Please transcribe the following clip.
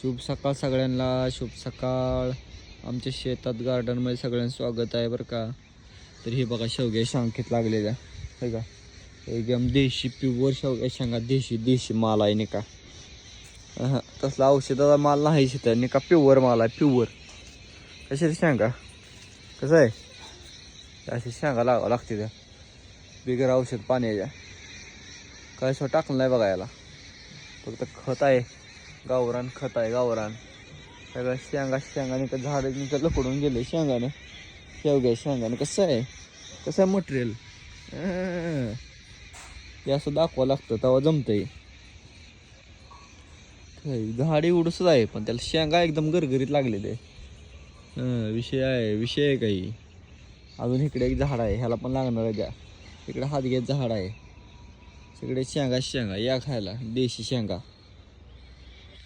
शुभ सकाळ सगळ्यांना, शुभ सकाळ. आमच्या शेतात गार्डनमध्ये सगळ्यांचं स्वागत आहे बरं का. तर हे बघा शेवग्या शांखेत लागलेल्या आहे का, एकदम देशी प्युअर शेवग्या शेंगा. देशी माल आहे नाही का. तसला औषधाचा माल नाही शेतात नाही का, प्युअर माल आहे प्युअर. कशाची शेंगा कसं आहे, अशी शेंगा लागावं लागते त्या बिगर औषध पाण्याच्या. काय सो टाकलं नाही बघा याला, फक्त खत आहे, गावरान खत आहे गावरान. सगळं शेंगाने का झाड लपडून गेले शेंगानं, शेवग्या शेंगानं. कसं आहे मटेरियल हे असं दाखवावं लागतं तेव्हा जमतंय. झाड एवढंच आहे पण त्याला शेंगा एकदम गरगरीत लागलेले. विषय आहे काही. अजून इकडे एक झाड आहे, ह्याला पण लागणार आहे. त्या इकडे हातग्याचं झाड आहे. सगळे शेंगा या खायला देशी शेंगा.